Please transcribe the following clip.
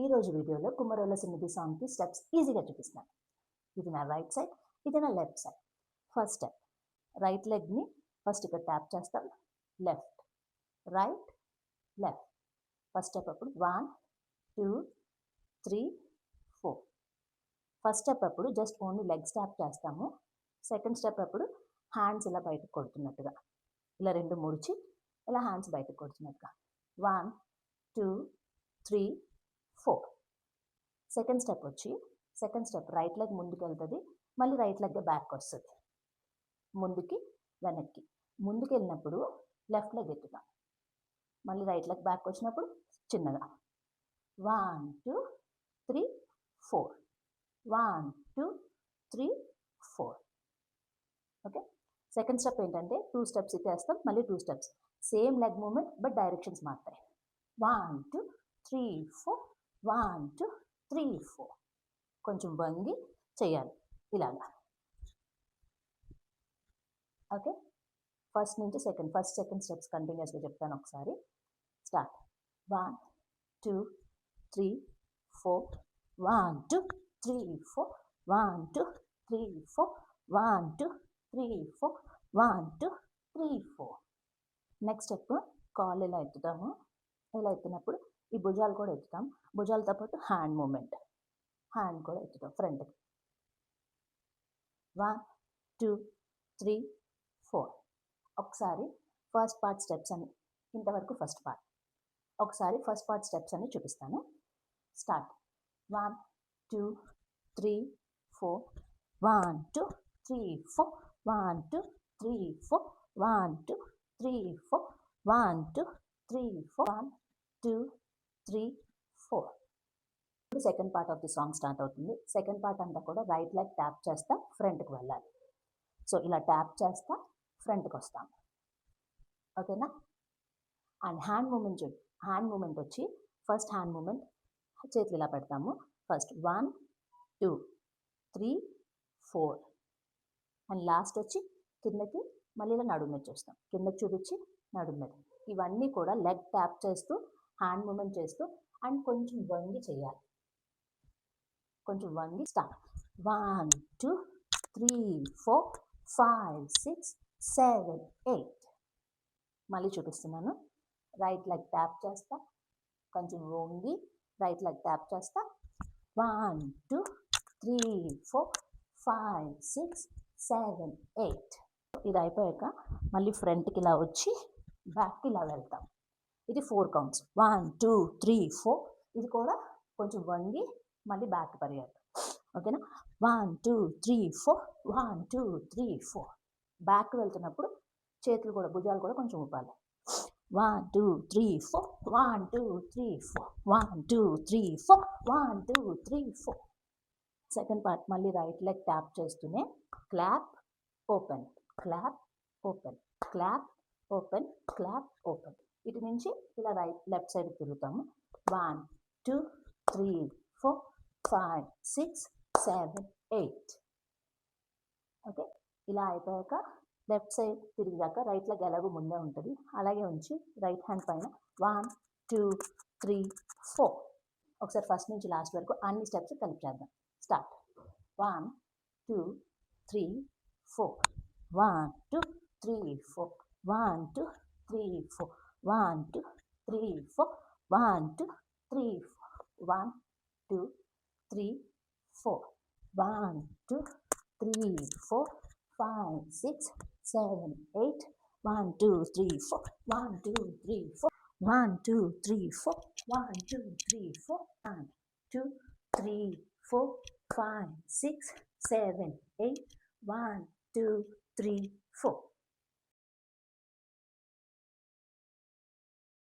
ఈ రోజు వీడియోలో కుమ్మరోళ్ళ సున్నిధి సాంగ్కి స్టెప్స్ ఈజీగా చూపిస్తాను. ఇది నా రైట్ సైడ్, ఇది నా left side. First step, right లెగ్ని ఫస్ట్ ఇక్కడ ట్యాప్ చేస్తాం. Left, right, left. First step అప్పుడు 1 2 3 4. ఫస్ట్ స్టెప్ అప్పుడు జస్ట్ ఓన్లీ లెగ్స్ ట్యాప్ చేస్తాము. సెకండ్ స్టెప్ అప్పుడు హ్యాండ్స్ ఇలా బయటకు కొడుతున్నట్టుగా, ఇలా రెండు ముడిచి ఇలా హ్యాండ్స్ బయటకు కొడుతున్నట్టుగా. 1 2 3 4. సెకండ్ స్టెప్ వచ్చి, సెకండ్ స్టెప్ రైట్ లెగ్ ముందుకు వెళ్తుంది, మళ్ళీ రైట్ లెగ్ బ్యాక్ వస్తుంది. ముందుకి వెనక్కి, ముందుకు వెళ్ళినప్పుడు లెఫ్ట్ లెగ్ ఎత్తుతాం, మళ్ళీ రైట్ లెగ్ బ్యాక్ వచ్చినప్పుడు చిన్నగా 1 2 3 4, 1 2 3 4. ఓకే. సెకండ్ స్టెప్ ఏంటంటే 2 స్టెప్స్ ఇచ్చేస్తాం, మళ్ళీ 2 steps, same leg moment but directions మారుతాయి. 1 2 3 4, 1 2 3 4. కొంచెం వంగి చేయాలి ఇలాగా. ఓకే. ఫస్ట్ నుంచి ఫస్ట్ సెకండ్ స్టెప్స్ కంటిన్యూస్గా చెప్తాను ఒకసారి. స్టార్ట్. 1 2 3 4, 1 2 3 4, 1 2 3 4, 1 2 3 4, 1 2 3 4. నెక్స్ట్ స్టెప్ కాళ్ళు ఇలా ఎత్తుతాము. ఇలా ఎత్తినప్పుడు ఈ భుజాలు కూడా ఎత్తుతాం. భుజాలతో పాటు హ్యాండ్ మూమెంట్, హ్యాండ్ కూడా ఎత్తుతాం ఫ్రంట్కి. 1 2 3 4. ఒకసారి ఫస్ట్ పార్ట్ స్టెప్స్ అని, ఇంతవరకు ఫస్ట్ పార్ట్. ఒకసారి ఫస్ట్ పార్ట్ స్టెప్స్ అని చూపిస్తాను. స్టార్ట్. 1 2 3 4, 1 2 3 4, 1 2 3 4, 1 2 3 4, 1 2 3 4, 1 2 3 4. ఇప్పుడు second part of the song start అవుతుంది. సెకండ్ పార్ట్ అంతా కూడా రైట్ లెగ్ ట్యాప్ చేస్తా ఫ్రంట్కి వెళ్ళాలి. సో ఇలా ట్యాప్ చేస్తా ఫ్రంట్కి వస్తాం. ఓకేనా. అండ్ హ్యాండ్ మూమెంట్ వచ్చి, ఫస్ట్ హ్యాండ్ మూమెంట్ చేతులు ఇలా పెడతాము. ఫస్ట్ 1 2 3 4 అండ్ లాస్ట్ వచ్చి కిందకి మళ్ళీ ఇలా నడుము మీద చూస్తాం, కిందకి చూపించి నడుము మీద. ఇవన్నీ కూడా లెగ్ ట్యాప్ చేస్తూ హ్యాండ్ మూమెంట్ చేస్తూ అండ్ కొంచెం వంగి చేయాలి. కొంచెం వంగి. స్టార్ట్. 1 2 3 4 5 6 7 8. మళ్ళీ చూపిస్తున్నాను. రైట్ లెగ్ ట్యాప్ చేస్తా, కొంచెం వంగి రైట్ లెగ్ ట్యాప్ చేస్తా. 1 2 3 4 5 6 7 8. ఇది అయిపోయాక మళ్ళీ ఫ్రంట్కి ఇలా వచ్చి బ్యాక్కి ఇలా వెళ్తాం. ఇది 4 కౌంట్స్. 1 2 3 4. ఇది కూడా కొంచెం వంగి మళ్ళీ బ్యాక్ పరిగెత్తాం. ఓకేనా. 1 2 3 4, 1 2 3 4. బ్యాక్ వెళ్తున్నప్పుడు చేతులు కూడా, భుజాలు కూడా కొంచెం ఊపాలి. 1 2 3 4, 1 2 3 4, 1 2 3 4, 1 2 3 4. సెకండ్ పార్ట్ మళ్ళీ రైట్ లెగ్ ట్యాప్ చేస్తూనే clap open, clap open, clap open, clap open. ఇటు నుంచి ఇలా లెఫ్ట్ సైడ్ తిరుగుతాము. 1 2 3 4 5 6 7 8. ఓకే. ఇలా అయిపోయాక లెఫ్ట్ సైడ్ తిరిగాక రైట్ లెగ్ ఎలాగో ముందే ఉంటుంది, అలాగే ఉంచి రైట్ హ్యాండ్ పైన 1 2 3 4. ఒకసారి ఫస్ట్ నుంచి లాస్ట్ వరకు అన్ని స్టెప్స్ కలిపి చేద్దాం. స్టార్ట్. 1 2 3 4, 1 2 3 4, 1 2 3 4, 1 2 3 4, 1 2 3 4, 1 2 3 4, 1 2 3 4 5 6 7 8, 1 2 3 4, 1 2 3 4, 1 2 3 4, 1 2 3 4, 1 2 3 4 5 6 7 8, 1 2 3 4.